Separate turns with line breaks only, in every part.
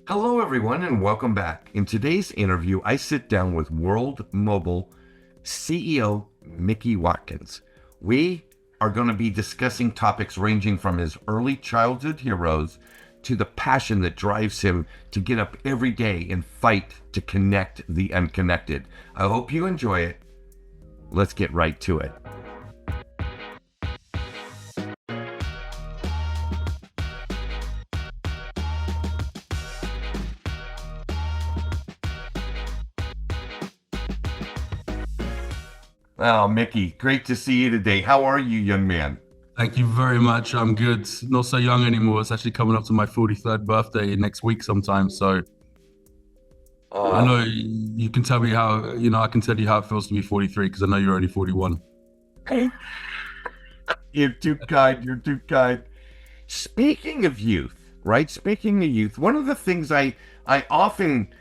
Hello, everyone, and welcome back. In today's interview, I sit down with World Mobile CEO Micky Watkins. We are going to be discussing topics ranging from his early childhood heroes to the passion that drives him to get up every day and fight to connect the unconnected. I hope you enjoy it. Let's get right to it. Oh, Micky, great to see you today. How are you, young man?
Thank you very much. I'm good. Not so young anymore. It's actually coming up to my 43rd birthday next week sometime. So I know you can tell me how, I can tell you how it feels to be 43 because I know you're only 41.
You're too kind. You're too kind. Speaking of youth, right? Speaking of youth, one of the things I often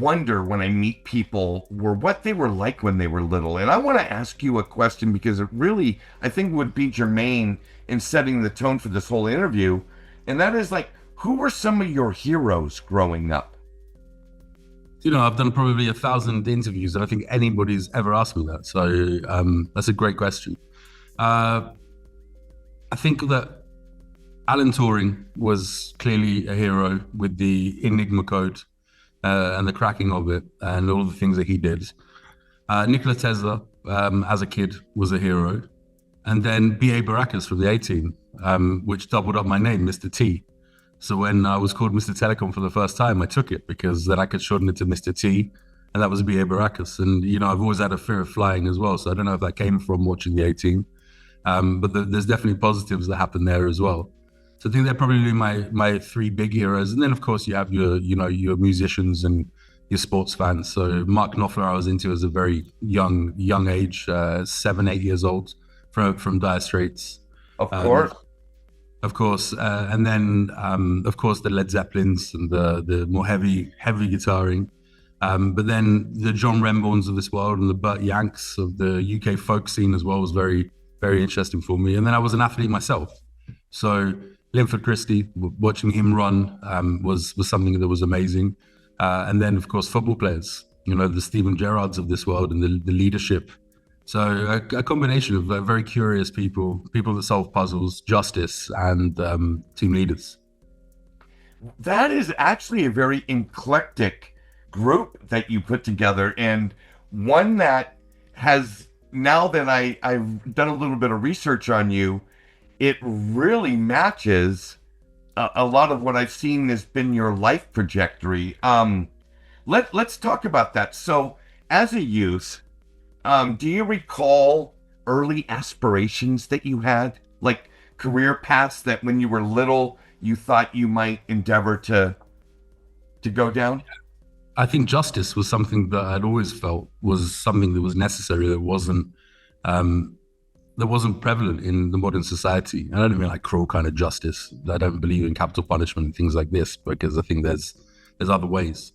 wonder when I meet people were what they were like when they were little. And I want to ask you a question because it really, I think, would be germane in setting the tone for this whole interview. And that is like, who were some of your heroes growing up?
I've done probably 1,000 interviews and I think anybody's ever asked me that. So that's a great question. I think that Alan Turing was clearly a hero with the Enigma code. And the cracking of it and all the things that he did. Nikola Tesla, as a kid, was a hero. And then B.A. Baracus from the A-Team, which doubled up my name, Mr. T. So when I was called Mr. Telekom for the first time, I took it because then I could shorten it to Mr. T. And that was B.A. Baracus. And, I've always had a fear of flying as well. So I don't know if that came from watching the A-Team. But there's definitely positives that happen there as well. So I think they're probably my three big heroes. And then, of course, you have your musicians and your sports fans. So Mark Knopfler I was into as a very young age, 7, 8 years old from Dire Straits.
Of course.
And then, of course, the Led Zeppelins and the more heavy guitaring. But then the John Renborns of this world and the Burt Yanks of the UK folk scene as well was very, very interesting for me. And then I was an athlete myself. So Linford Christie, watching him run was something that was amazing. And then, of course, football players, the Steven Gerrards of this world and the leadership. So a combination of very curious people that solve puzzles, justice, and team leaders.
That is actually a very eclectic group that you put together, and one that has, now that I've done a little bit of research on you, it really matches a lot of what I've seen has been your life trajectory. Let's talk about that. So as a youth, do you recall early aspirations that you had, like career paths that when you were little, you thought you might endeavor to go down?
I think justice was something that I'd always felt was something that was necessary, that wasn't prevalent in the modern society. And I don't mean like cruel kind of justice. I don't believe in capital punishment and things like this because I think there's other ways.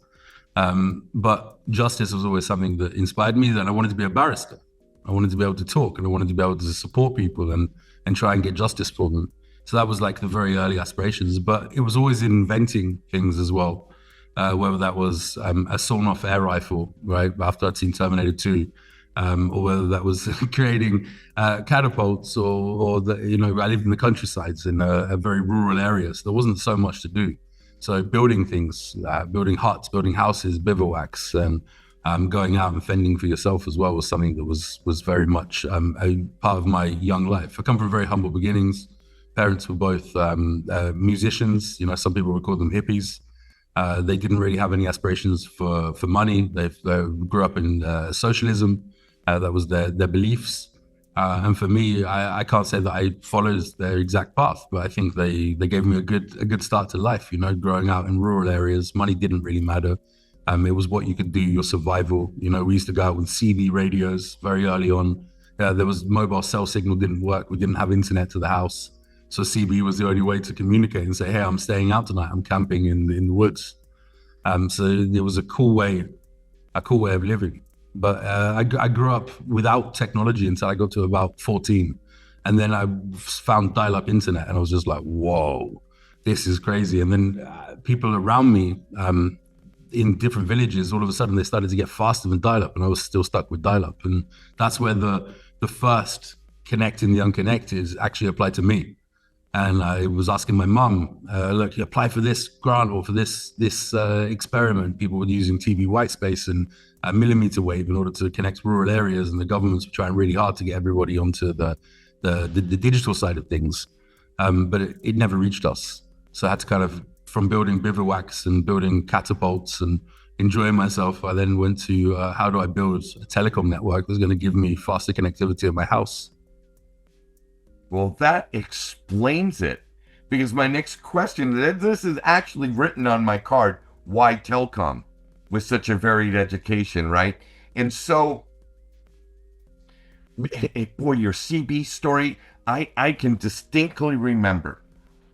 But justice was always something that inspired me. Then I wanted to be a barrister. I wanted to be able to talk and I wanted to be able to support people and try and get justice for them. So that was like the very early aspirations. But it was always inventing things as well, whether that was a sawn-off air rifle, right, after I'd seen Terminator 2. Or whether that was creating catapults or I lived in the countrysides in a very rural area, so there wasn't so much to do. So building things, building huts, building houses, bivouacs, and going out and fending for yourself as well was something that was very much a part of my young life. I come from very humble beginnings. Parents were both musicians. Some people would call them hippies. They didn't really have any aspirations for money. They grew up in socialism. That was their beliefs. And for me, I can't say that I followed their exact path, but I think they gave me a good start to life. Growing out in rural areas, money didn't really matter. It was what you could do, your survival. We used to go out with CB radios very early on. There was mobile cell signal didn't work. We didn't have internet to the house. So CB was the only way to communicate and say, hey, I'm staying out tonight. I'm camping in the woods. So it was a cool way of living. But I grew up without technology until I got to about 14. And then I found dial-up internet, and I was just like, whoa, this is crazy. And then people around me in different villages, all of a sudden they started to get faster than dial-up, and I was still stuck with dial-up. And that's where the first connecting the unconnected actually applied to me. And I was asking my mum, look, you apply for this grant or for this experiment. People were using TV white space and millimeter wave in order to connect rural areas, and the governments were trying really hard to get everybody onto the digital side of things. But it never reached us. So I had to kind of, from building bivouacs and building catapults and enjoying myself, I then went to how do I build a telecom network that's going to give me faster connectivity at my house.
Well, that explains it. Because my next question, this is actually written on my card, why Telcom with such a varied education, right? And so, boy, your CB story, I can distinctly remember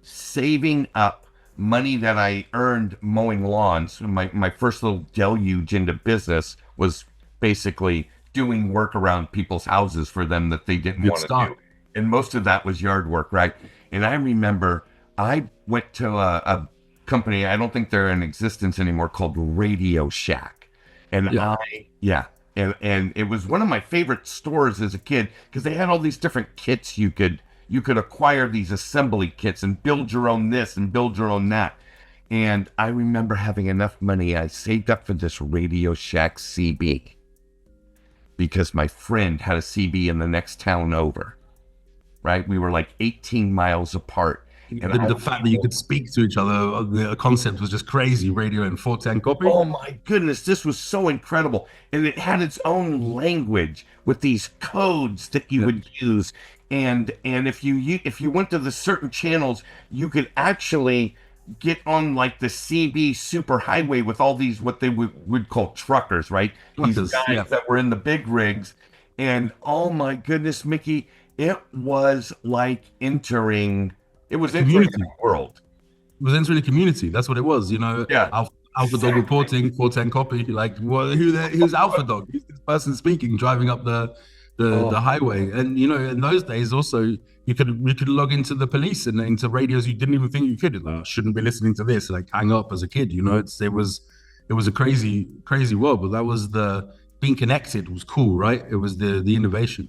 saving up money that I earned mowing lawns. My first little deluge into business was basically doing work around people's houses for them that they didn't want to do. And most of that was yard work, right? And I remember I went to a company, I don't think they're in existence anymore, called Radio Shack. And and it was one of my favorite stores as a kid because they had all these different kits you could acquire, these assembly kits, and build your own this and build your own that. And I remember having enough money, I saved up for this Radio Shack CB because my friend had a CB in the next town over. Right? We were like 18 miles apart.
And the fact that you could speak to each other, the concept was just crazy. Radio and 410 copy.
Oh my goodness, this was so incredible. And it had its own language with these codes that you would use. And if you went to the certain channels, you could actually get on like the CB super highway with all these, what they would call truckers, right? These guys that were in the big rigs. And oh my goodness, Mickey, it was like entering the world.
It was entering the community. That's what it was, you know.
Yeah.
Alpha Dog reporting, 410 copy. Like, well, who's Alpha Dog? Who's this person speaking, driving up the highway? And you know, in those days, also you could log into the police and into radios you didn't even think you could. Like, shouldn't be listening to this. Like, hang up as a kid. You know, it was a crazy world. But that was being connected was cool, right? It was the innovation.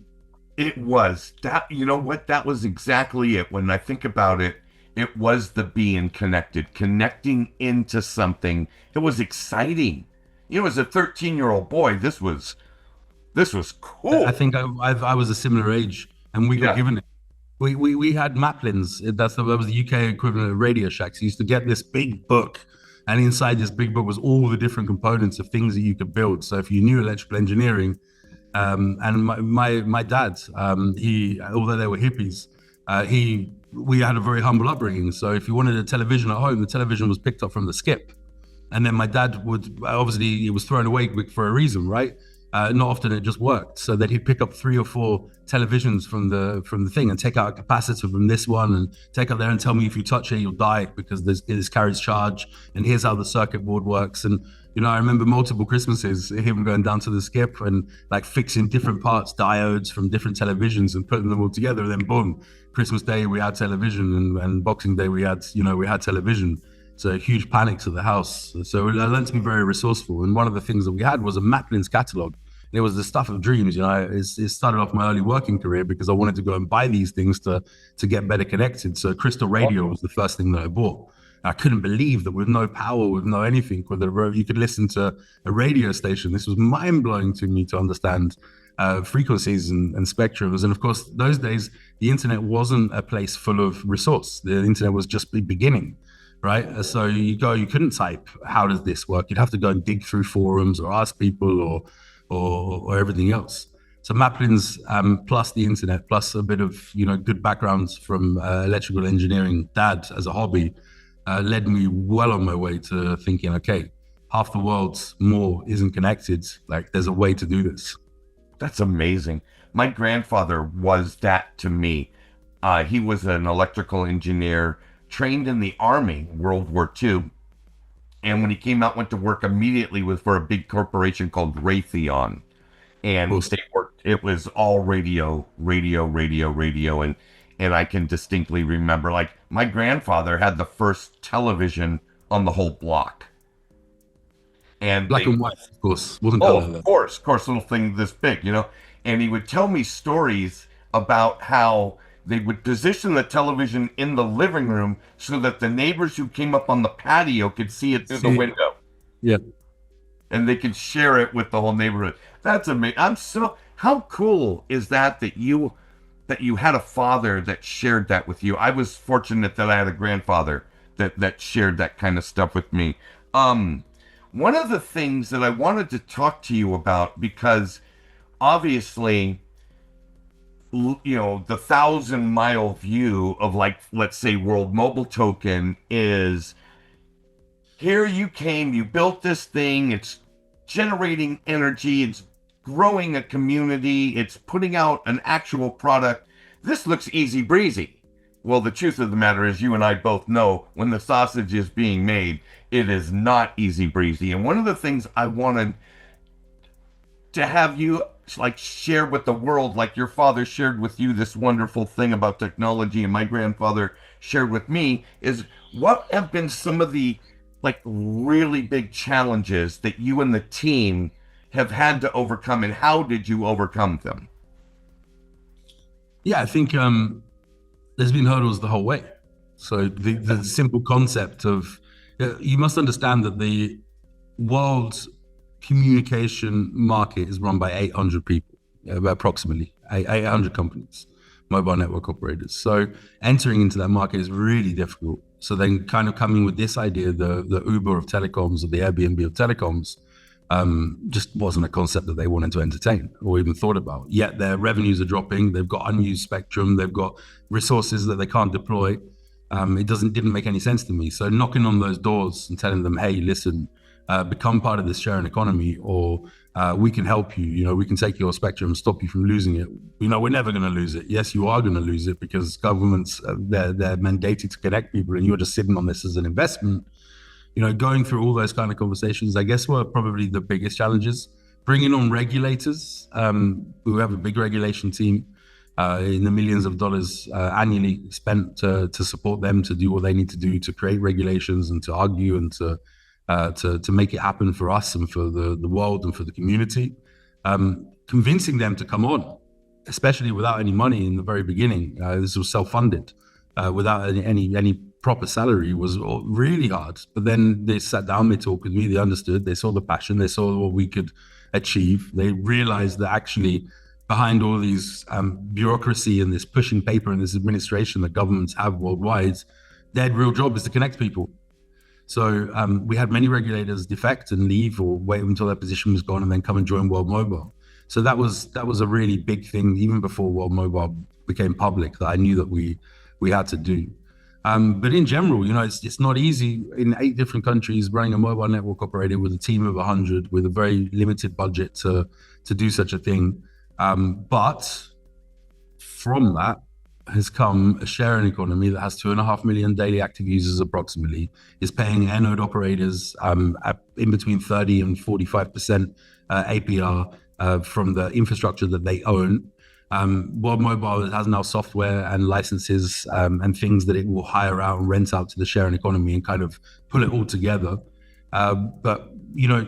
It was that, you know what? That was exactly it. When I think about it, it was the being connected, connecting into something. It was exciting. You know, as a 13-year-old boy, this was cool.
I think I was a similar age, and we got given it. We had Maplins. That was the UK equivalent of Radio Shacks. You used to get this big book, and inside this big book was all the different components of things that you could build. So if you knew electrical engineering, and my dad, he, although they were hippies, we had a very humble upbringing. So if you wanted a television at home, the television was picked up from the skip. And then my dad would, obviously it was thrown away for a reason, right? Not often it just worked. So that he'd pick up 3 or 4 televisions from the thing and take out a capacitor from this one and take it there and tell me if you touch it, you'll die because this carries charge. And here's how the circuit board works. And, you know, I remember multiple Christmases, him going down to the skip and like fixing different parts, diodes from different televisions and putting them all together. And then boom, Christmas Day, we had television and Boxing Day, we had television. So huge panics at the house. So I learned to be very resourceful. And one of the things that we had was a Maplins catalog. It was the stuff of dreams, you know. It started off my early working career because I wanted to go and buy these things to get better connected. So Crystal Radio was the first thing that I bought. I couldn't believe that with no power, with no anything, you could listen to a radio station. This was mind-blowing to me to understand frequencies and spectrums. And of course, those days, the internet wasn't a place full of resource. The internet was just beginning, right? So you couldn't type, how does this work? You'd have to go and dig through forums or ask people or everything else. So Maplins plus the internet, plus a bit of, you know, good backgrounds from electrical engineering, dad as a hobby, led me well on my way to thinking, okay, half the world's more isn't connected. Like, there's a way to do this.
That's amazing. My grandfather was that to me. He was an electrical engineer, trained in the Army, World War II. And when he came out, went to work immediately for a big corporation called Raytheon. And they worked it was all radio, radio, radio, radio, and I can distinctly remember, like, my grandfather had the first television on the whole block, and
Black
they,
and white, of course, wasn't
oh,
color though.
of course, little thing this big, and he would tell me stories about how they would position the television in the living room so that the neighbors who came up on the patio could see it through the window.
Yeah.
And they could share it with the whole neighborhood. That's amazing. How cool is that you had a father that shared that with you? I was fortunate that I had a grandfather that shared that kind of stuff with me. One of the things that I wanted to talk to you about, because obviously, the 1,000-mile view of, like, let's say World Mobile Token is, here you came, you built this thing, it's generating energy, it's growing a community, it's putting out an actual product. This looks easy breezy. Well, the truth of the matter is, you and I both know when the sausage is being made, it is not easy breezy. And one of the things I wanted to have you, like, share with the world, like your father shared with you this wonderful thing about technology and my grandfather shared with me, is what have been some of the, like, really big challenges that you and the team have had to overcome, and how did you overcome them?
Yeah, I think there's been hurdles the whole way. So the simple concept of, you must understand that the world's communication market is run by 800 people, approximately 800 companies, mobile network operators. So entering into that market is really difficult. So then kind of coming with this idea, the Uber of telecoms or the Airbnb of telecoms, just wasn't a concept that they wanted to entertain or even thought about. Yet their revenues are dropping. They've got unused spectrum. They've got resources that they can't deploy. It didn't make any sense to me. So knocking on those doors and telling them, hey, listen, become part of this sharing economy, or we can help you. We can take your spectrum, stop you from losing it. We're never going to lose it. Yes, you are going to lose it because governments, they're mandated to connect people, and you're just sitting on this as an investment. Going through all those kind of conversations, I guess, were probably the biggest challenges. Bringing on regulators, who have a big regulation team, in the millions of dollars annually spent to support them to do what they need to do to create regulations and to argue and to make it happen for us and for the world and for the community. Convincing them to come on, especially without any money in the very beginning. This was self-funded, without any proper salary, was really hard. But then they sat down, they talked with me, they understood, they saw the passion, they saw what we could achieve. They realized that actually behind all these bureaucracy and this pushing paper and this administration that governments have worldwide, their real job is to connect people. So we had many regulators defect and leave or wait until their position was gone and then come and join World Mobile. So that was a really big thing even before World Mobile became public that I knew that we had to do. But in general, it's not easy in 8 different countries running a mobile network operator with a team of 100 with a very limited budget to do such a thing. But from that has come a sharing economy that has 2.5 million daily active users approximately, is paying air node operators in between 30 and 45% APR from the infrastructure that they own. World Mobile has now software and licenses and things that it will hire out and rent out to the sharing economy and kind of pull it all together. But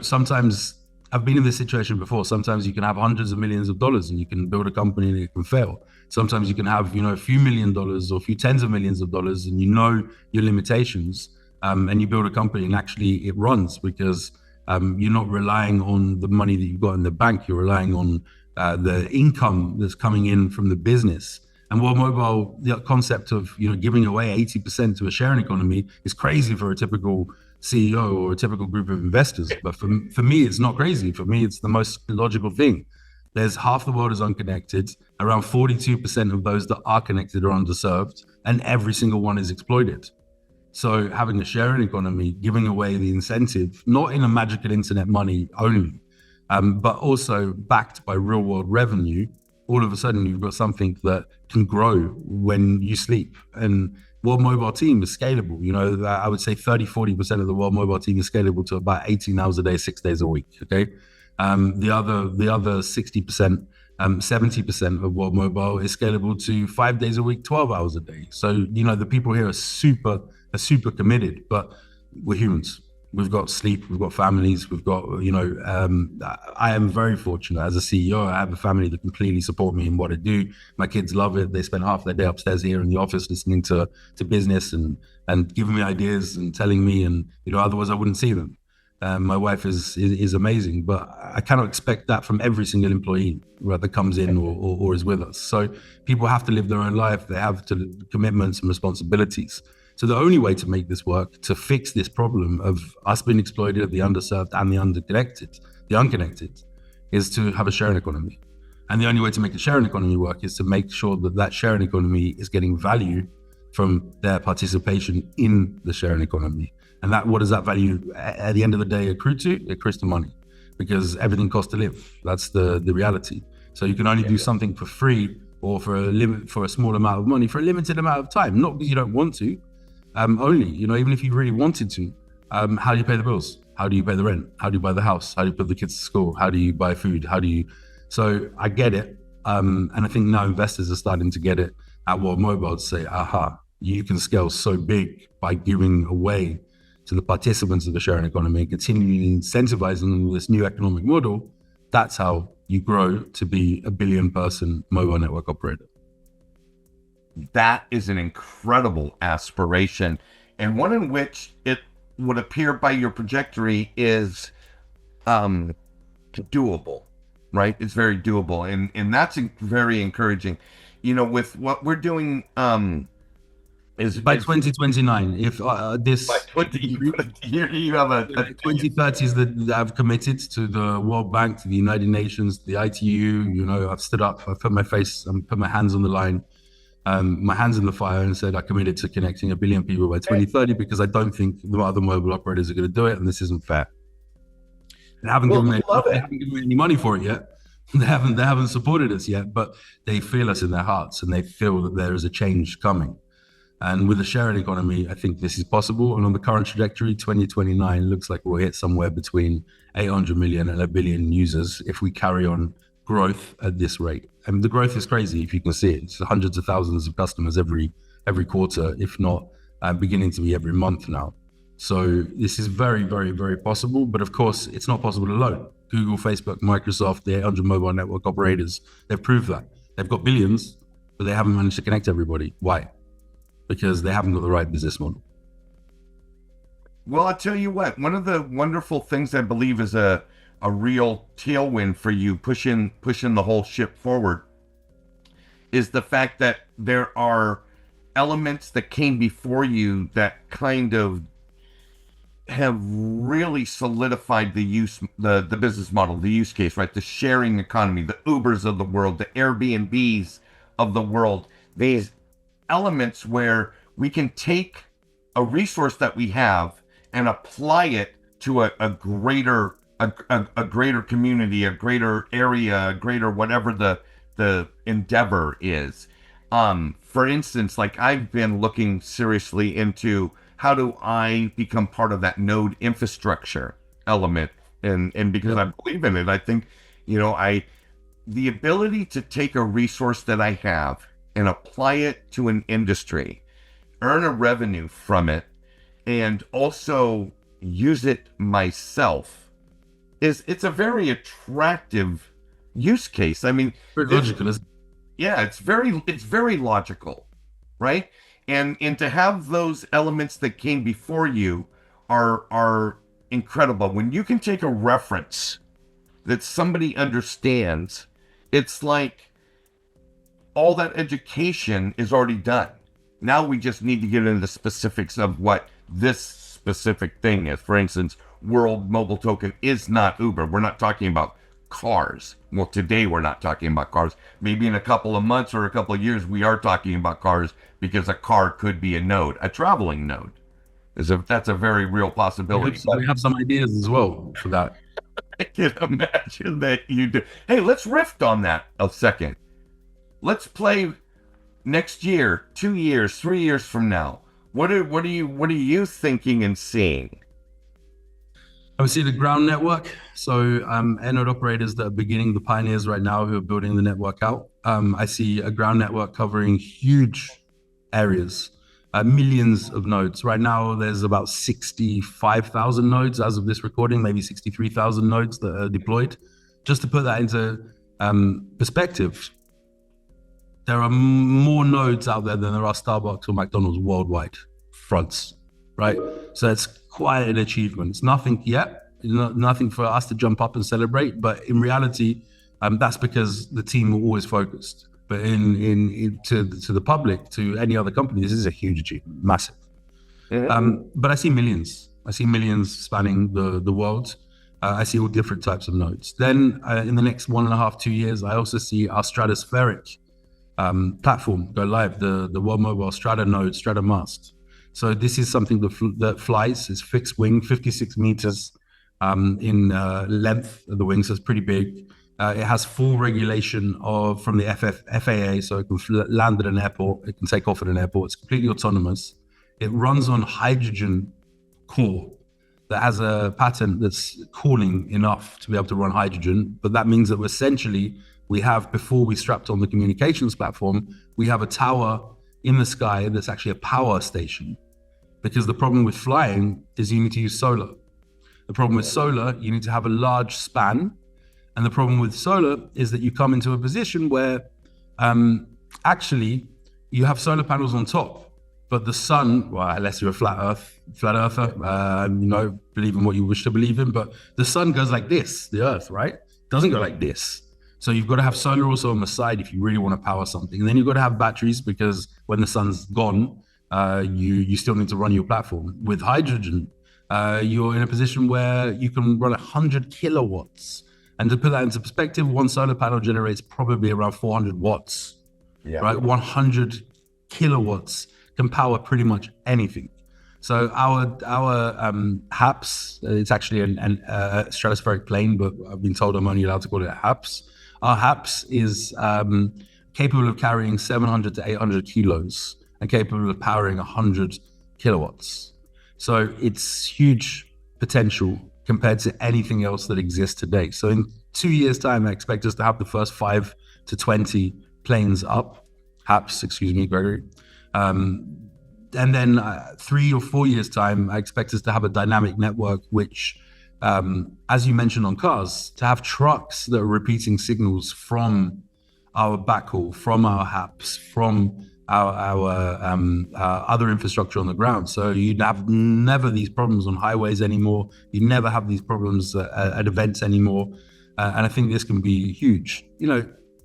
sometimes I've been in this situation before. Sometimes you can have hundreds of millions of dollars and you can build a company and it can fail. Sometimes you can have, a few $1 million or a few tens of millions of dollars and your limitations, and you build a company and actually it runs because you're not relying on the money that you've got in the bank. You're relying on the income that's coming in from the business. And World Mobile, the concept of giving away 80% to a sharing economy is crazy for a typical CEO or a typical group of investors. But for me, it's not crazy. For me, it's the most logical thing. There's half the world is unconnected. Around 42% of those that are connected are underserved, and every single one is exploited. So having a sharing economy, giving away the incentive, not in a magical internet money only, but also backed by real world revenue, all of a sudden you've got something that can grow when you sleep. And World Mobile team is scalable. I would say 30-40% of the World Mobile team is scalable to about 18 hours a day, 6 days a week. Okay. The other 60% 70% of World Mobile is scalable to 5 days a week, 12 hours a day. So, the people here are super committed, but we're humans. We've got sleep, we've got families, we've got, I am very fortunate as a CEO. I have a family that completely support me in what I do. My kids love it. They spend half their day upstairs here in the office listening to business and giving me ideas and telling me, and, otherwise I wouldn't see them. My wife is amazing, but I cannot expect that from every single employee that comes in or is with us. So people have to live their own life. They have commitments and responsibilities. So the only way to make this work, to fix this problem of us being exploited, the underserved and the unconnected, is to have a sharing economy. And the only way to make a sharing economy work is to make sure that sharing economy is getting value from their participation in the sharing economy. And what does that value at the end of the day accrue to? It accrues to money, because everything costs to live. That's the reality. So you can only do something for free or for a small amount of money for a limited amount of time, not because you don't want to. Only, even if you really wanted to, how do you pay the bills? How do you pay the rent? How do you buy the house? How do you put the kids to school? How do you buy food? So I get it. And I think now investors are starting to get it at World Mobile to say, aha, you can scale so big by giving away to the participants of the sharing economy and continually incentivizing them with this new economic model. That's how you grow to be a 1 billion person mobile network operator.
That is an incredible aspiration, and one in which it would appear by your trajectory is doable, right? It's very doable, and that's very encouraging. With what we're doing, is
by 2029, if this
by 20, you have a
2030s that I've committed to the World Bank, to the United Nations, the ITU. I've stood up, I've put my face, and put my hands on the line. My hands in the fire, and said I committed to connecting 1 billion people by 2030 because I don't think the other mobile operators are going to do it, and this isn't fair. They haven't given me any money for it yet. They haven't supported us yet, but they feel us in their hearts, and they feel that there is a change coming. And with the sharing economy, I think this is possible. And on the current trajectory, 2029 looks like we'll hit somewhere between 800 million and 1 billion users if we carry on growth at this rate. And the growth is crazy, if you can see it. It's hundreds of thousands of customers every quarter, if not beginning to be every month now. So this is very, very, very possible. But of course, it's not possible alone. Google, Facebook, Microsoft, the 800 mobile network operators, they've proved that. They've got billions, but they haven't managed to connect everybody. Why? Because they haven't got the right business model.
Well, I'll tell you what, one of the wonderful things I believe is a real tailwind for you pushing the whole ship forward is the fact that there are elements that came before you that kind of have really solidified the business model, the use case, right? The sharing economy, the Ubers of the world, the Airbnbs of the world, these elements where we can take a resource that we have and apply it to a greater community, a greater area, a greater whatever the endeavor is. For instance, like I've been looking seriously into how do I become part of that node infrastructure element, and because I believe in it, I think the ability to take a resource that I have and apply it to an industry, earn a revenue from it, and also use it myself it's a very attractive use case. I mean,
very logical, isn't it?
Yeah, it's very logical, right? And to have those elements that came before you are incredible. When you can take a reference that somebody understands, it's like all that education is already done. Now we just need to get into the specifics of what this specific thing is. For instance, World Mobile Token is not Uber. We're not talking about cars. Well, today we're not talking about cars. Maybe in a couple of months or a couple of years, we are talking about cars because a car could be a node, a traveling node. That's a very real possibility.
We have some ideas as well for that.
I can imagine that you do. Hey, let's riff on that a second. Let's play next year, 2 years, 3 years from now. What are you thinking and seeing?
I would see the ground network. So air node operators that are beginning, the pioneers right now who are building the network out. I see a ground network covering huge areas, millions of nodes. Right now, there's about 65,000 nodes as of this recording, maybe 63,000 nodes that are deployed. Just to put that into perspective, there are more nodes out there than there are Starbucks or McDonald's worldwide fronts, right? So it's quite an achievement. It's nothing yet, nothing for us to jump up and celebrate, but in reality, that's because the team are always focused. But to the public, to any other company, this is a huge achievement, massive. But I see millions. I see millions spanning the world. I see all different types of nodes. Then in the next 1.5, 2 years, I also see our stratospheric platform go live, the World Mobile Strata node, Strata Mast. So this is something that flies. It's fixed wing, 56 meters in length of the wing, so it's pretty big. It has full regulation from the FAA, so it can land at an airport, it can take off at an airport. It's completely autonomous. It runs on hydrogen core that has a pattern that's cooling enough to be able to run hydrogen. But that means that essentially we have, before we strapped on the communications platform, we have a tower in the sky that's actually a power station. Because the problem with flying is you need to use solar. The problem with solar, you need to have a large span. And the problem with solar is that you come into a position where actually you have solar panels on top, but the sun, well, unless you're a flat earther, believe in what you wish to believe in, but the sun goes like this, the earth, right? It doesn't go like this. So you've got to have solar also on the side if you really want to power something. And then you've got to have batteries because when the sun's gone, you still need to run your platform. With hydrogen, you're in a position where you can run 100 kilowatts. And to put that into perspective, one solar panel generates probably around 400 watts, right? 100 kilowatts can power pretty much anything. So our HAPS, it's actually a stratospheric plane, but I've been told I'm only allowed to call it a HAPS. Our HAPS is capable of carrying 700 to 800 kilos and capable of powering 100 kilowatts. So it's huge potential compared to anything else that exists today. So in 2 years' time, I expect us to have the first 5 to 20 planes up, HAPS, excuse me, Gregory. And then 3 or 4 years' time, I expect us to have a dynamic network, which, as you mentioned on cars, to have trucks that are repeating signals from our backhaul, from our HAPS, from our other infrastructure on the ground. So you'd have never these problems on highways anymore. You never have these problems at events anymore. And I think this can be huge.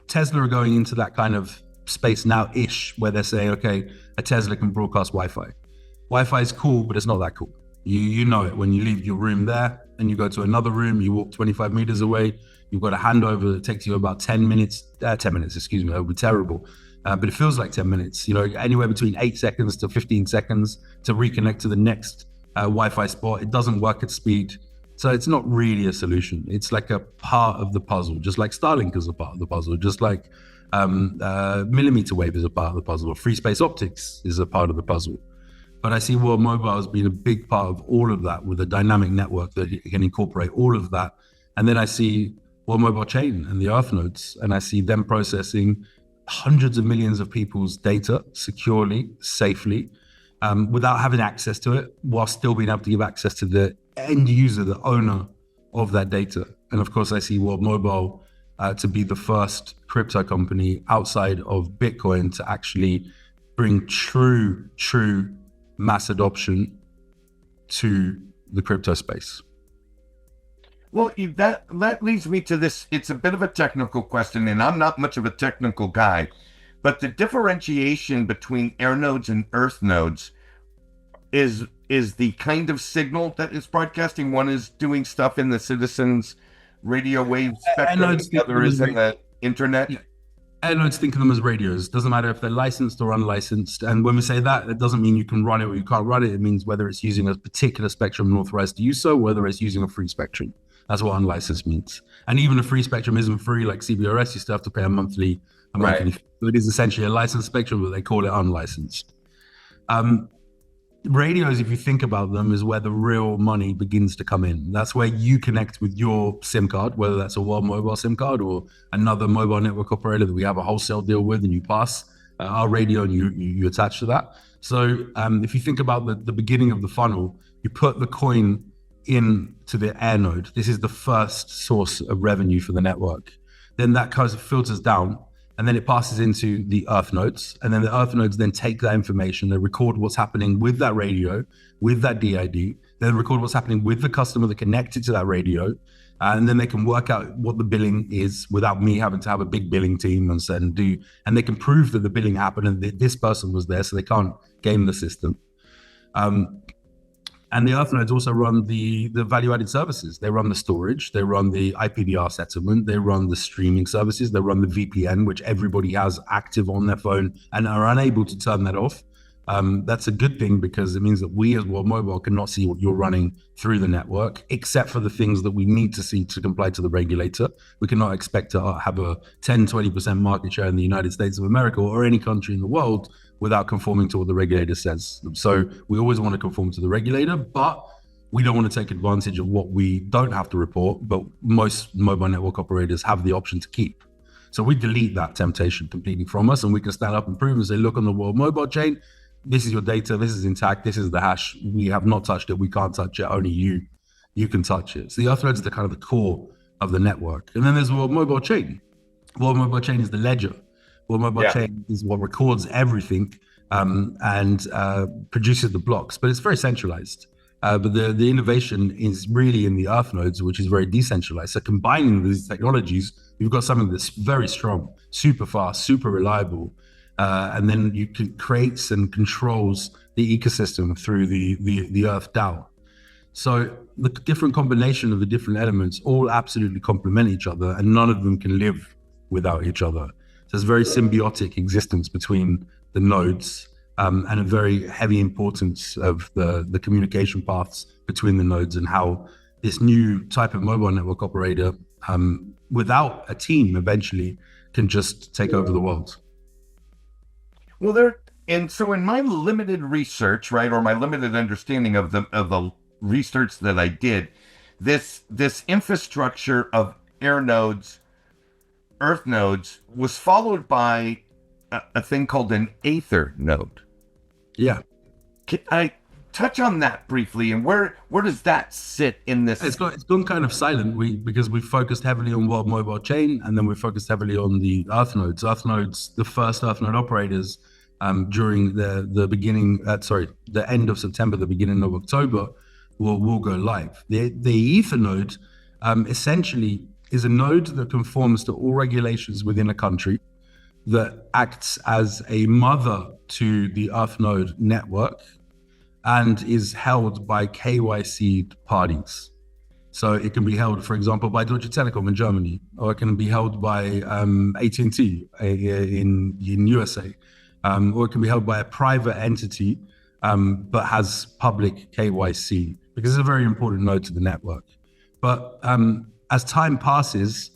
Tesla are going into that kind of space now-ish, where they're saying, okay, a Tesla can broadcast Wi-Fi. Wi-Fi is cool, but it's not that cool. You know it when you leave your room there and you go to another room, you walk 25 meters away, you've got a handover that takes you about 10 minutes, that would be terrible. But it feels like 10 minutes, anywhere between 8 seconds to 15 seconds to reconnect to the next Wi-Fi spot. It doesn't work at speed. So it's not really a solution. It's like a part of the puzzle, just like Starlink is a part of the puzzle, just like millimeter wave is a part of the puzzle, or free space optics is a part of the puzzle. But I see World Mobile as being a big part of all of that, with a dynamic network that can incorporate all of that. And then I see World Mobile Chain and the Earth nodes, and I see them processing hundreds of millions of people's data securely, safely, without having access to it, while still being able to give access to the end user, the owner of that data. And of course, I see World Mobile to be the first crypto company outside of Bitcoin to actually bring true mass adoption to the crypto space.
Well, that leads me to this. It's a bit of a technical question, and I'm not much of a technical guy, but the differentiation between air nodes and earth nodes is the kind of signal that is broadcasting. One is doing stuff in the citizens' radio wave spectrum, the other is in the internet.
Yeah. Air nodes, think of them as radios. Doesn't matter if they're licensed or unlicensed. And when we say that, it doesn't mean you can run it or you can't run it. It means whether it's using a particular spectrum and authorized to use so, whether it's using a free spectrum. That's what unlicensed means. And even a free spectrum isn't free like CBRS. You still have to pay a monthly fee. So it is essentially a licensed spectrum, but they call it unlicensed. radios, if you think about them, is where the real money begins to come in. That's where you connect with your SIM card, whether that's a World Mobile SIM card or another mobile network operator that we have a wholesale deal with, and you pass our radio and you attach to that. So if you think about the beginning of the funnel, you put the coin into the air node. This is the first source of revenue for the network. Then that kind of filters down, and then it passes into the earth nodes, and then the earth nodes then take that information, they record what's happening with that radio, with that DID, then record what's happening with the customer that connected to that radio, and then they can work out what the billing is without me having to have a big billing team and they can prove that the billing happened and that this person was there, so they can't game the system. And the earth nodes also run the value-added services. They run the storage, they run the IPVR settlement, they run the streaming services, they run the VPN, which everybody has active on their phone and are unable to turn that off. That's a good thing because it means that we as World Mobile cannot see what you're running through the network, except for the things that we need to see to comply to the regulator. We cannot expect to have a 10, 20% market share in the United States of America or any country in the world without conforming to what the regulator says. So we always want to conform to the regulator, but we don't want to take advantage of what we don't have to report, but most mobile network operators have the option to keep. So we delete that temptation completely from us, and we can stand up and prove and say, look, on the World Mobile chain, this is your data, this is intact, this is the hash, we have not touched it, we can't touch it, only you can touch it. So the earth nodes are kind of the core of the network. And then there's World Mobile chain. World Mobile chain is the ledger. World Mobile chain is what records everything and produces the blocks, but it's very centralized. But the innovation is really in the earth nodes, which is very decentralized. So combining these technologies, you've got something that's very strong, super fast, super reliable, and then you can create and controls the ecosystem through the Earth DAO. So the different combination of the different elements all absolutely complement each other, and none of them can live without each other. So there's very symbiotic existence between the nodes, and a very heavy importance of the communication paths between the nodes, and how this new type of mobile network operator, without a team, eventually can just take over the world.
Well, so in my limited research, right, or my limited understanding of the research that I did, this infrastructure of air nodes, earth nodes, was followed by a thing called an Aether node.
Yeah.
Can I touch on that briefly, and where does that sit in this?
It's gone kind of silent because we focused heavily on World Mobile chain, and then we focused heavily on the earth nodes. Earth nodes, the first earth node operators, during the end of September, the beginning of October, will go live. The Ether node essentially is a node that conforms to all regulations within a country, that acts as a mother to the earth node network, and is held by KYC parties. So it can be held, for example, by Deutsche Telekom in Germany, or it can be held by AT&T in USA. Or it can be held by a private entity, but has public KYC, because it's a very important node to the network. But as time passes,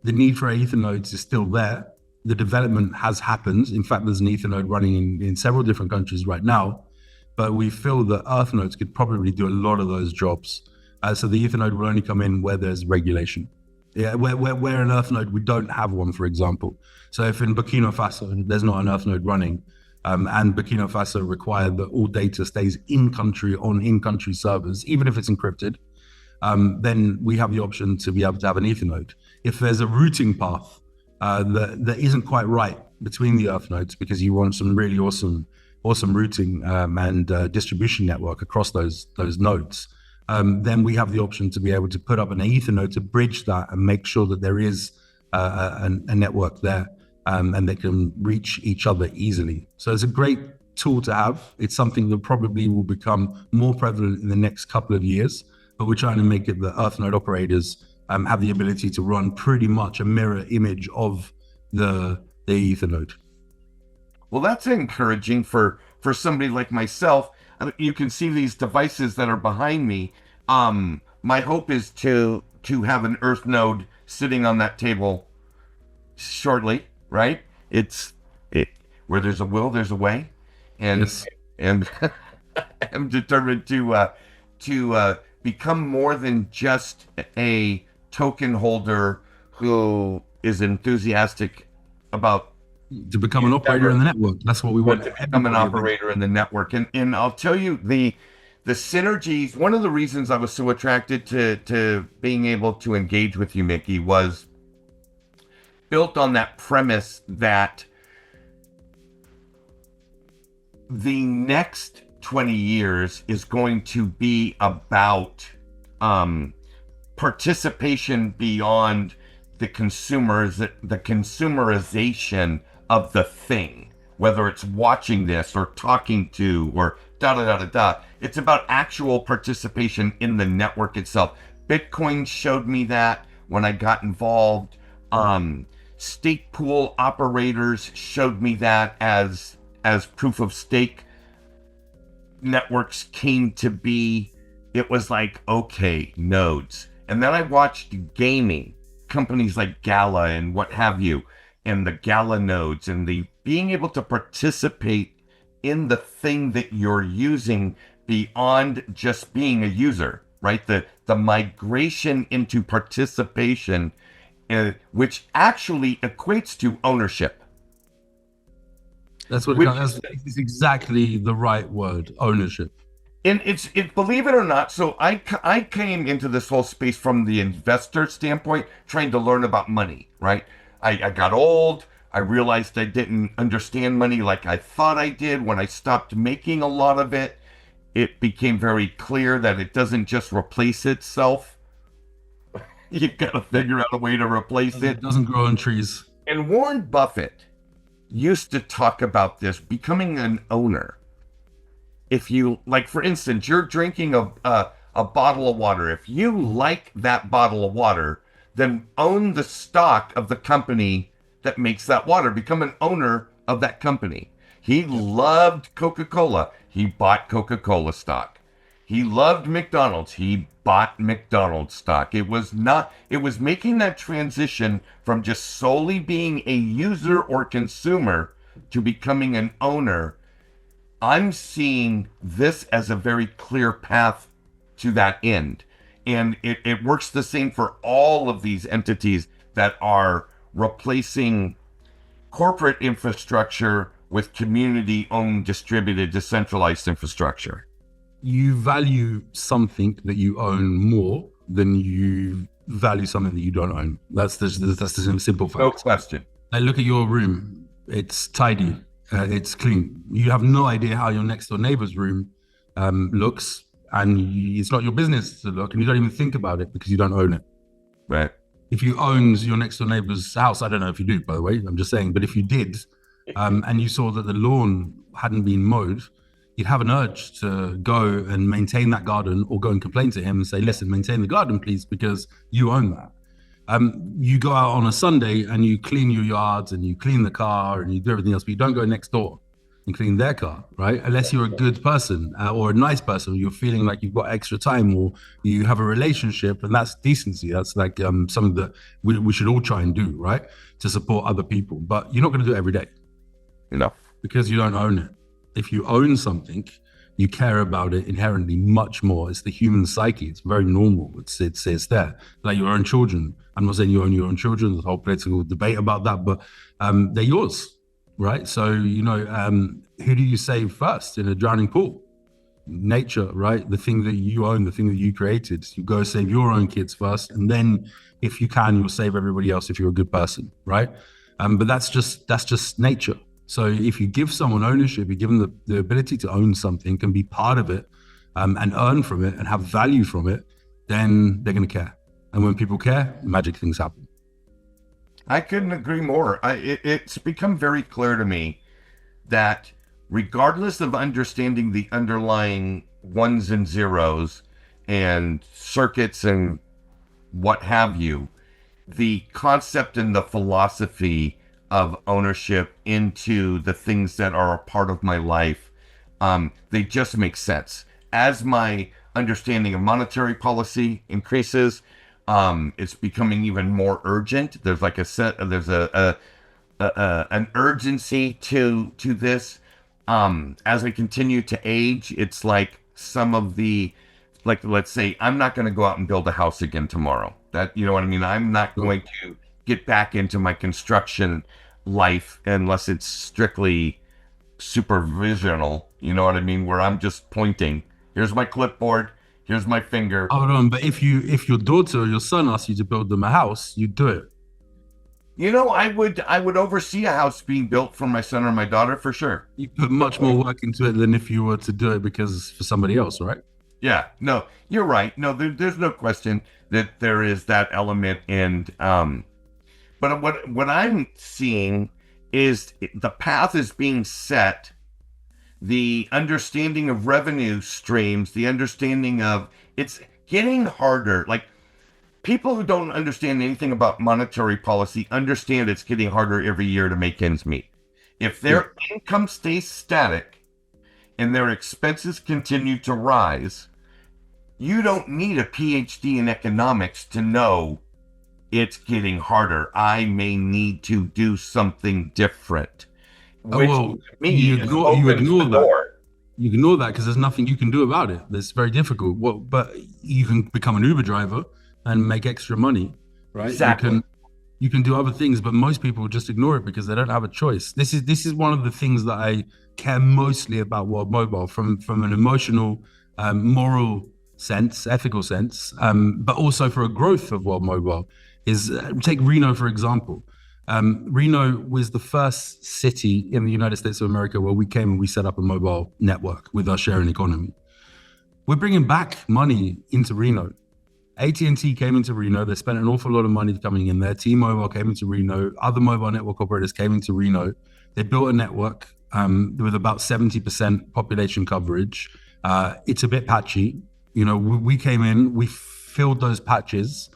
the need for Ether nodes is still there. The development has happened. In fact, there's an Ether node running in several different countries right now, but we feel that earth nodes could probably do a lot of those jobs. So the Ether node will only come in where there's regulation. Yeah, where an earth node, we don't have one, for example. So if in Burkina Faso, there's not an earth node running, and Burkina Faso required that all data stays in-country on in-country servers, even if it's encrypted, then we have the option to be able to have an Ether node. If there's a routing path that isn't quite right between the earth nodes, because you want some really awesome routing and distribution network across those nodes, then we have the option to be able to put up an Ether node to bridge that and make sure that there is a network there, and they can reach each other easily. So it's a great tool to have. It's something that probably will become more prevalent in the next couple of years, but we're trying to make it that earth node operators have the ability to run pretty much a mirror image of the Ether node.
Well, that's encouraging for somebody like myself. You can see these devices that are behind me. My hope is to have an earth node sitting on that table shortly, right? Where there's a will, there's a way. And
Yes.
and am determined to become more than just a token holder who is enthusiastic about
To become an operator in the network. That's what we
but
want
to become an
everybody eventually.
operator in the network. And I'll tell you the synergies. One of the reasons I was so attracted to being able to engage with you, Mickey, was built on that premise that the next 20 years is going to be about participation beyond the consumerization of the thing, whether it's watching this or talking to or da da da da da. It's about actual participation in the network itself. Bitcoin showed me that when I got involved. Stake pool operators showed me that as proof of stake networks came to be. It was like, okay, nodes. And then I watched gaming companies like Gala and what have you, and the Gala nodes, and the being able to participate in the thing that you're using beyond just being a user, right? The migration into participation, which actually equates to ownership.
That's what it
Which
comes. That's exactly the right word, ownership.
And believe it or not, so I came into this whole space from the investor standpoint, trying to learn about money, right? I got old. I realized I didn't understand money like I thought I did. When I stopped making a lot of it, it became very clear that it doesn't just replace itself. You got to figure out a way to replace
It
it.
doesn't grow on trees.
And Warren Buffett used to talk about this becoming an owner. If you like, for instance, you're drinking a bottle of water. If you like that bottle of water, then own the stock of the company that makes that water. Become an owner of that company. He loved Coca-Cola. He bought Coca-Cola stock. He loved McDonald's. He bought McDonald's stock. It was making that transition from just solely being a user or consumer to becoming an owner. I'm seeing this as a very clear path to that end. And it works the same for all of these entities that are replacing corporate infrastructure with community owned, distributed, decentralized infrastructure.
You value something that you own more than you value something that you don't own. That's the simple fact.
No question.
I look at your room. It's tidy. It's clean. You have no idea how your next door neighbor's room looks, and it's not your business to look, and you don't even think about it because you don't own it.
Right.
If you owned your next door neighbor's house, I don't know if you do, by the way, I'm just saying, but if you did, and you saw that the lawn hadn't been mowed, you'd have an urge to go and maintain that garden, or go and complain to him and say, listen, maintain the garden, please, because you own that. You go out on a Sunday and you clean your yards and you clean the car and you do everything else, but you don't go next door and clean their car, right? Unless you're a good person or a nice person, you're feeling like you've got extra time, or you have a relationship, and that's decency. That's like something that we should all try and do, right? To support other people, but you're not going to do it every day.
Enough.
Because you don't own it. If you own something, you care about it inherently much more. It's the human psyche. It's very normal. It's there. Like your own children. I'm not saying you own your own children. There's a whole political debate about that, but they're yours, right? So, who do you save first in a drowning pool? Nature, right? The thing that you own, the thing that you created. You go save your own kids first, and then if you can, you'll save everybody else if you're a good person, right? But that's just nature. So if you give someone ownership, you give them the ability to own something and be part of it, and earn from it and have value from it, then they're going to care. And when people care, magic things happen.
I couldn't agree more. It's become very clear to me that regardless of understanding the underlying ones and zeros and circuits and what have you, the concept and the philosophy of ownership into the things that are a part of my life, they just make sense. As my understanding of monetary policy increases, it's becoming even more urgent. There's like an urgency to this. As I continue to age, it's like some of the, like, let's say I'm not going to go out and build a house again tomorrow. That, you know what I mean? I'm not
Sure.
going to get back into my construction life unless it's strictly supervisional. You know what I mean? Where I'm just pointing. Here's my clipboard. Here's my finger.
Hold on, but if your daughter or your son asks you to build them a house, you do it.
You know, I would oversee a house being built for my son or my daughter for sure.
You put much more work into it than if you were to do it because for somebody else, right?
Yeah, no, you're right. No, there's no question that there is that element, and but what I'm seeing is the path is being set. The understanding of revenue streams, the understanding of it's getting harder. Like people who don't understand anything about monetary policy understand it's getting harder every year to make ends meet. If
Yeah.
their income stays static and their expenses continue to rise, you don't need a PhD in economics to know it's getting harder. I may need to do something different,
Oh
which
well,
to me is
you
opens
ignore
the
that.
door.
You ignore that because there's nothing you can do about it. It's very difficult. But you can become an Uber driver and make extra money, right?
Exactly.
You can do other things, but most people just ignore it because they don't have a choice. This is one of the things that I care mostly about World Mobile from an emotional, moral sense, ethical sense, but also for a growth of World Mobile. Is take Reno for example. Reno was the first city in the United States of America where we came and we set up a mobile network with our sharing economy. We're bringing back money into Reno. AT&T came into Reno. They spent an awful lot of money coming in there. T-Mobile came into Reno. Other mobile network operators came into Reno. They built a network with about 70% population coverage. It's a bit patchy. You know, we came in, we filled those patches.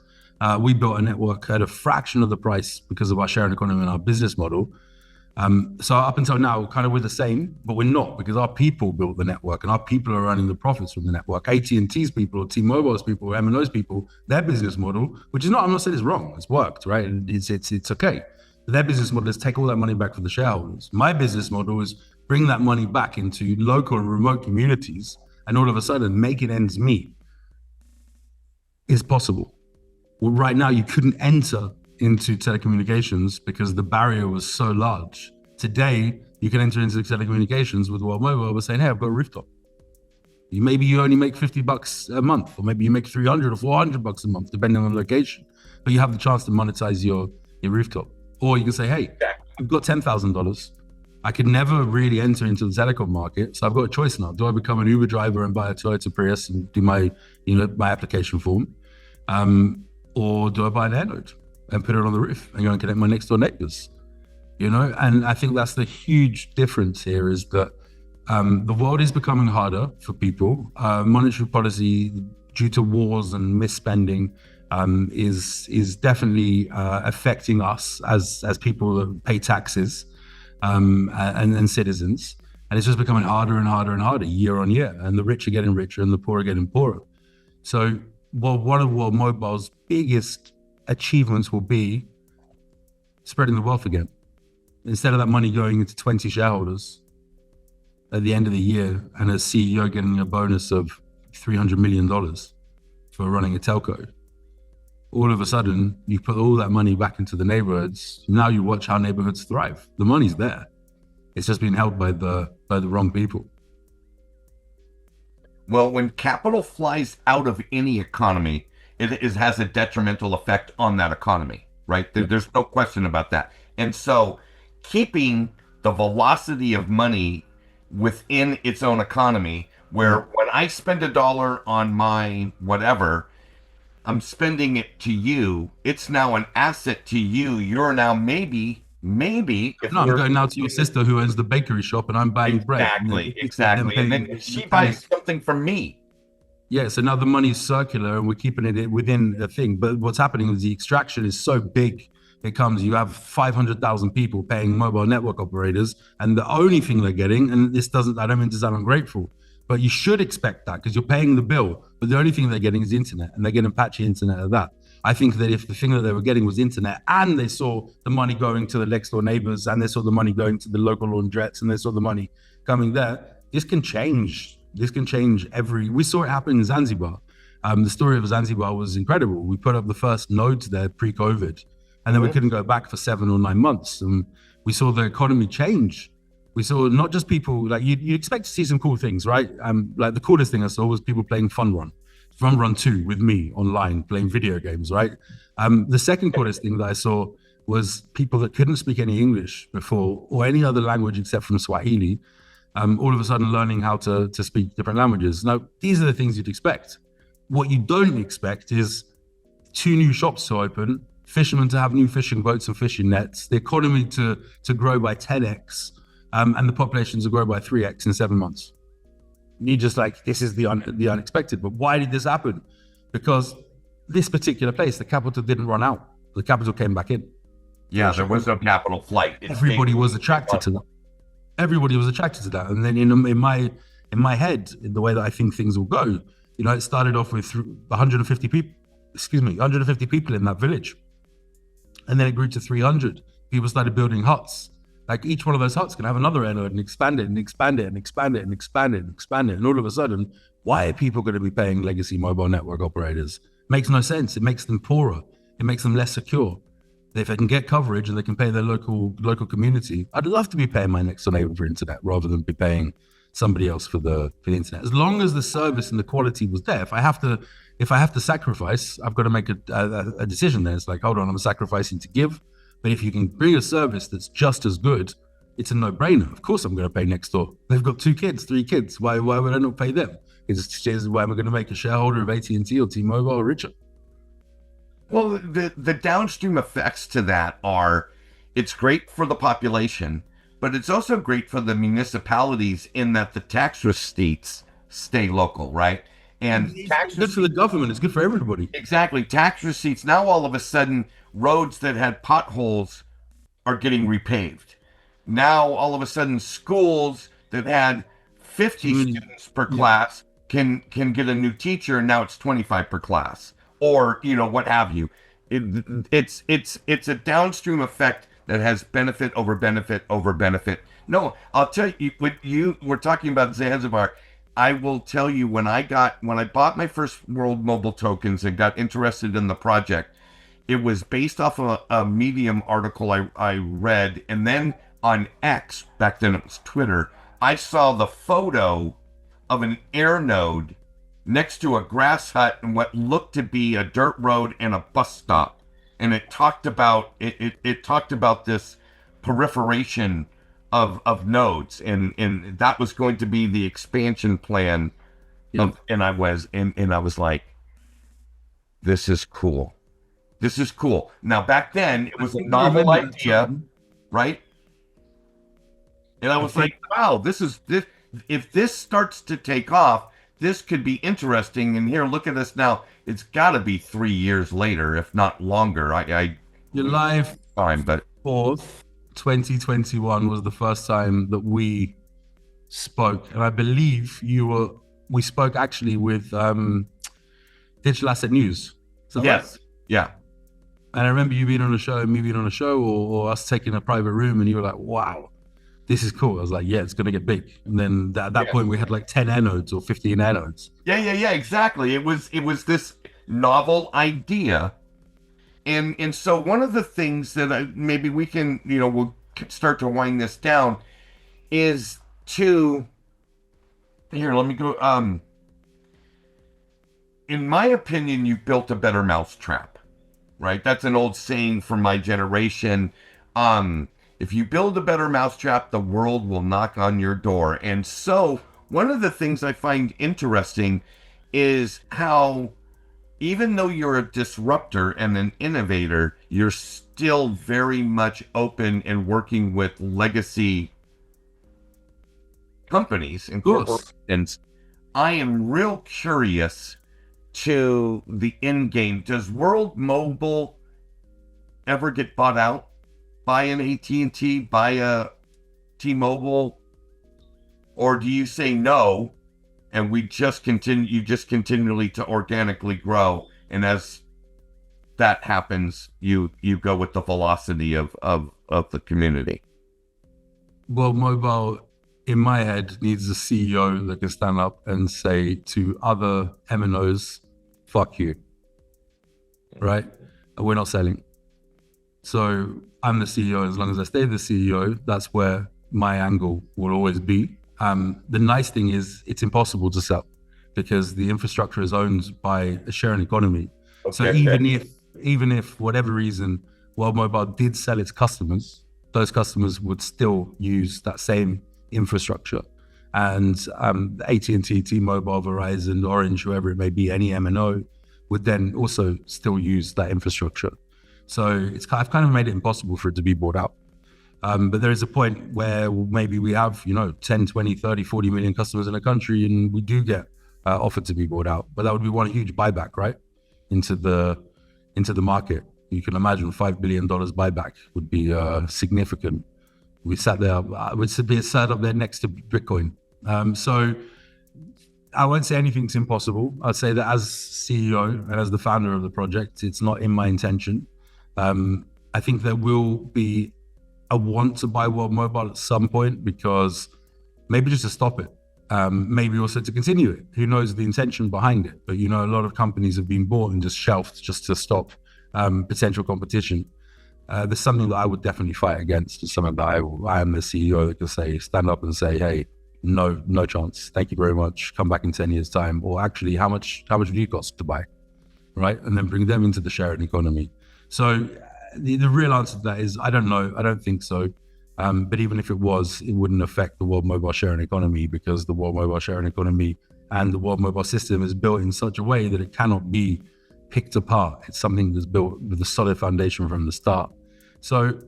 We built a network at a fraction of the price because of our sharing economy and our business model. So up until now, kind of we're the same, but we're not because our people built the network and our people are running the profits from the network. AT&T's people, or T-Mobile's people, or MNO's people, their business model, which is not, I'm not saying it's wrong, it's worked, right? It's okay. But their business model is take all that money back for the shareholders. My business model is bring that money back into local and remote communities and all of a sudden making ends meet is possible. Well, right now you couldn't enter into telecommunications because the barrier was so large. Today, you can enter into telecommunications with World Mobile by saying, hey, I've got a rooftop. Maybe you only make $50 a month, or maybe you make 300 or 400 bucks a month, depending on the location. But you have the chance to monetize your rooftop. Or you can say, hey, I've got $10,000. I could never really enter into the telecom market. So I've got a choice now. Do I become an Uber driver and buy a Toyota Prius and do my application form? Or do I buy an air node and put it on the roof and go and connect my next door neighbors? And I think that's the huge difference here is that the world is becoming harder for people. Monetary policy, due to wars and misspending, is definitely affecting us as people that pay taxes and citizens. And it's just becoming harder and harder and harder year on year. And the rich are getting richer and the poor are getting poorer. So one of World Mobile's biggest achievements will be spreading the wealth again. Instead of that money going into 20 shareholders at the end of the year and a CEO getting a bonus of $300 million for running a telco, all of a sudden you put all that money back into the neighborhoods. Now you watch how neighborhoods thrive. The money's there. It's just being held by the wrong people.
Well, when capital flies out of any economy, has a detrimental effect on that economy, right? There's no question about that. And so keeping the velocity of money within its own economy, where when I spend $1 on my whatever, I'm spending it to you. It's now an asset to you. You're now maybe. If
No, I'm going now to your sister who owns the bakery shop and I'm buying bread.
Exactly. And then she buys something from me.
Yeah, so now the money's circular and we're keeping it within a thing. But what's happening is the extraction is so big. You have 500,000 people paying mobile network operators, and the only thing they're getting, and I don't mean to sound ungrateful, but you should expect that because you're paying the bill, but the only thing they're getting is internet, and they're getting patchy internet of that. I think that if the thing that they were getting was internet and they saw the money going to the next door neighbors and they saw the money going to the local laundrettes and they saw the money coming there. This can change. This can change we saw it happen in Zanzibar. The story of Zanzibar was incredible. We put up the first nodes there pre-COVID, and then we couldn't go back for 7 or 9 months. And we saw the economy change. We saw not just people, like you expect to see some cool things, right? Like the coolest thing I saw was people playing Fun Run 2 with me online, playing video games, right? The second coolest thing that I saw was people that couldn't speak any English before or any other language except from Swahili, all of a sudden learning how to speak different languages. Now, these are the things you'd expect. What you don't expect is 2 new shops to open, fishermen to have new fishing boats and fishing nets, the economy to grow by 10x, and the population to grow by 3x in 7 months. You're just like, this is the unexpected. But why did this happen? Because this particular place, the capital didn't run out. The capital came back in.
Yeah, there was no capital flight.
Everybody was attracted to that. Everybody was attracted to that. And then in my head, in the way that I think things will go, it started off with 150 people. 150 people in that village, and then it grew to 300. People started building huts. Like each one of those huts can have another node and expand it and expand it and expand it and expand it and expand it. And all of a sudden, why are people going to be paying legacy mobile network operators? Makes no sense. It makes them poorer. It makes them less secure. If they can get coverage and they can pay their local community, I'd love to be paying my next door neighbor for internet rather than be paying somebody else for the internet. As long as the service and the quality was there. If I have to sacrifice, I've got to make a decision there. It's like, hold on, I'm sacrificing to give. But if you can bring a service that's just as good, it's a no-brainer. Of course I'm going to pay next door. They've got 2 kids, 3 kids. Why would I not pay them? Why am I going to make a shareholder of AT&T or T-Mobile richer?
Well, the downstream effects to that are, it's great for the population, but it's also great for the municipalities in that the tax receipts stay local, right? And
it's good for the government. It's good for everybody.
Exactly. Tax receipts. Now, all of a sudden, roads that had potholes are getting repaved. Now, all of a sudden, schools that had 50 students per class can get a new teacher, and now it's 25 per class, or what have you. It's a downstream effect that has benefit over benefit over benefit. No, I'll tell you, what you were talking about Zanzibar. I will tell you, when I bought my first World Mobile tokens and got interested in the project, it was based off of a Medium article I read, and then on X, back then it was Twitter, I saw the photo of an air node next to a grass hut and what looked to be a dirt road and a bus stop. And it talked about this proliferation of nodes, and that was going to be the expansion plan. And I was like, this is cool. This is cool. Now, back then it was a novel idea, right? And I was like, wow, this. If this starts to take off, this could be interesting. And here, look at us now. It's got to be 3 years later, if not longer.
You're live.
Fine, but
4th, 2021 was the first time that we spoke, and I believe we spoke actually with Digital Asset News.
Yes.
Right?
Yeah.
And I remember you being on a show, me being on a show, or us taking a private room, and you were like, wow, this is cool. I was like, yeah, it's going to get big. And then at that point, we had like 10 anodes or 15 anodes.
Yeah, exactly. It was this novel idea. And so one of the things that maybe we can, we'll start to wind this down is to, here, let me go. In my opinion, you built a better mousetrap, right? That's an old saying from my generation. If you build a better mousetrap, the world will knock on your door. And so one of the things I find interesting is how, even though you're a disruptor and an innovator, you're still very much open and working with legacy companies and corporations. I am real curious to the end game. Does World Mobile ever get bought out by an AT&T, by a T-Mobile, or do you say no, and you just continually to organically grow, and as that happens, you go with the velocity of the community?
Well, Mobile in my head, needs a CEO that can stand up and say to other MNOs, fuck you, right? We're not selling. So I'm the CEO. As long as I stay the CEO, that's where my angle will always be. The nice thing is it's impossible to sell because the infrastructure is owned by a sharing economy. Okay. So even if whatever reason World Mobile did sell its customers, those customers would still use that same infrastructure. And AT&T, T-Mobile, Verizon, Orange, whoever it may be, any MNO would then also still use that infrastructure. So I've kind of made it impossible for it to be bought out. But there is a point where maybe we have, 10, 20, 30, 40 million customers in a country and we do get offered to be bought out. But that would be one huge buyback, right? Into the market. You can imagine $5 billion buyback would be significant. We sat there, would be sat up there next to Bitcoin. So I won't say anything's impossible. I'd say that as CEO and as the founder of the project, it's not in my intention. I think there will be a want to buy World Mobile at some point because maybe just to stop it, maybe also to continue it. Who knows the intention behind it? But a lot of companies have been bought and just shelved just to stop potential competition. There's something that I would definitely fight against. It's something that I am the CEO that can stand up and say, hey, no chance. Thank you very much. Come back in 10 years time. Or actually, how much would you cost to buy? Right. And then bring them into the sharing economy. So the real answer to that is, I don't know. I don't think so. But even if it was, it wouldn't affect the World Mobile sharing economy because the World Mobile sharing economy and the World Mobile system is built in such a way that it cannot be picked apart. It's something that's built with a solid foundation from the start. So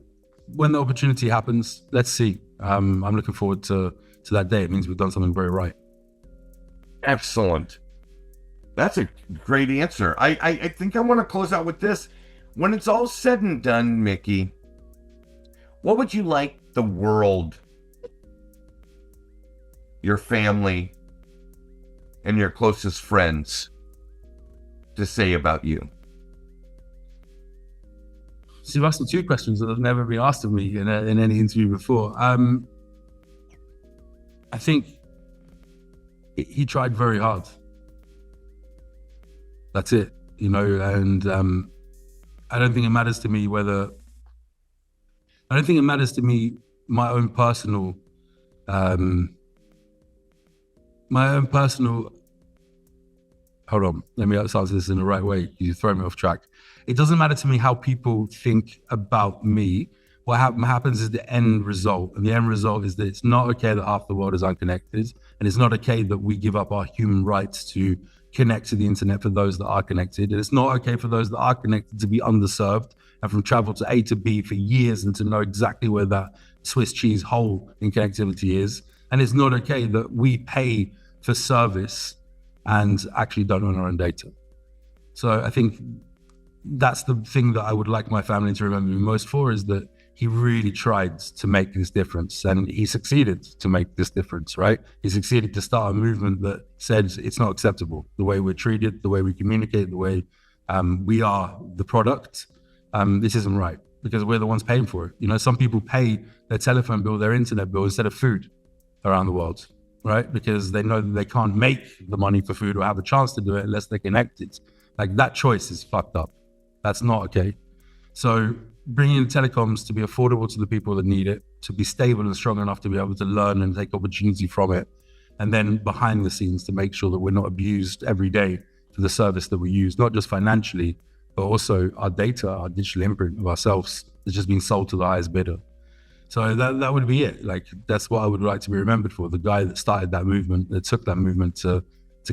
when the opportunity happens, let's see. I'm looking forward to that day. It means we've done something very right.
Excellent. That's a great answer. I think I want to close out with this. When it's all said and done, Micky, what would you like the world, your family, and your closest friends to say about you?
So you've asked me two questions that have never been asked of me in any interview before. I think he tried very hard. That's it, and I don't think it matters to me my own personal, hold on, let me answer this in the right way. You throw me off track. It doesn't matter to me how people think about me. What happens is the end result. And the end result is that it's not okay that half the world is unconnected. And it's not okay that we give up our human rights to connect to the internet for those that are connected. And it's not okay for those that are connected to be underserved and from travel to A to B for years and to know exactly where that Swiss cheese hole in connectivity is. And it's not okay that we pay for service and actually don't own our own data. So I think that's the thing that I would like my family to remember me most for, is that he really tried to make this difference, and he succeeded to make this difference, right? He succeeded to start a movement that said it's not acceptable. The way we're treated, the way we communicate, the way we are the product, this isn't right, because we're the ones paying for it. Some people pay their telephone bill, their internet bill instead of food around the world, right? Because they know that they can't make the money for food or have a chance to do it unless they're connected. Like, that choice is fucked up. That's not okay. So bringing in telecoms to be affordable to the people that need it, to be stable and strong enough to be able to learn and take opportunity from it, and then behind the scenes to make sure that we're not abused every day for the service that we use, not just financially, but also our data, our digital imprint of ourselves that's just being sold to the highest bidder. So that would be it. Like, that's what I would like to be remembered for, the guy that started that movement, that took that movement to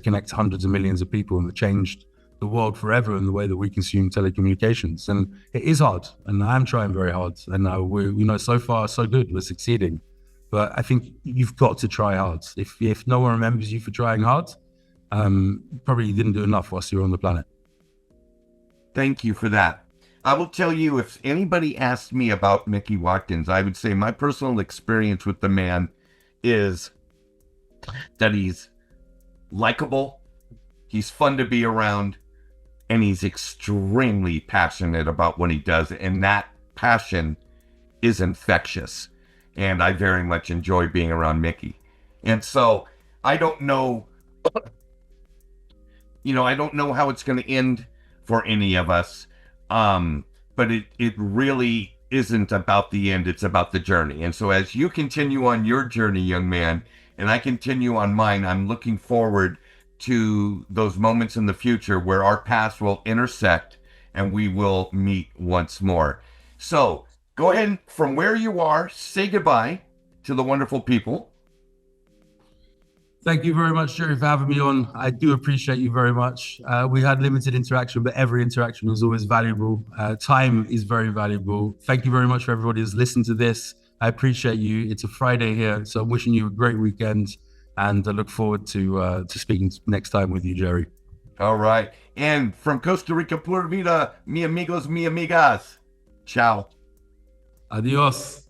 connect hundreds of millions of people, and that changed the world forever in the way that we consume telecommunications. And it is hard, and I'm trying very hard. And we so far so good, we're succeeding. But I think you've got to try hard. If no one remembers you for trying hard, probably you didn't do enough whilst you were on the planet.
Thank you for that. I will tell you, if anybody asked me about Micky Watkins, I would say my personal experience with the man is that he's likable, he's fun to be around, and he's extremely passionate about what he does, and that passion is infectious. and I very much enjoy being around Micky. And so I don't know, I don't know how it's going to end for any of us. But it really isn't about the end. It's about the journey. And so as you continue on your journey, young man, and I continue on mine, I'm looking forward to those moments in the future where our paths will intersect and we will meet once more. So go ahead from where you are, say goodbye to the wonderful people.
Thank you very much, Jerry, for having me on. I do appreciate you very much. We had limited interaction, but every interaction was always valuable. Time is very valuable. Thank you very much for everybody who's listened to this. I appreciate you. It's a Friday here, so I'm wishing you a great weekend, and I look forward to speaking next time with you, Jerry.
All right. And from Costa Rica, Pura Vida, mi amigos, mi amigas. Ciao.
Adios.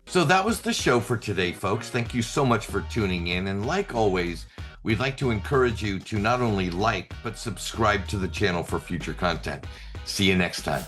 So that was the show for today, folks. Thank you so much for tuning in. And like always, we'd like to encourage you to not only like, but subscribe to the channel for future content. See you next time.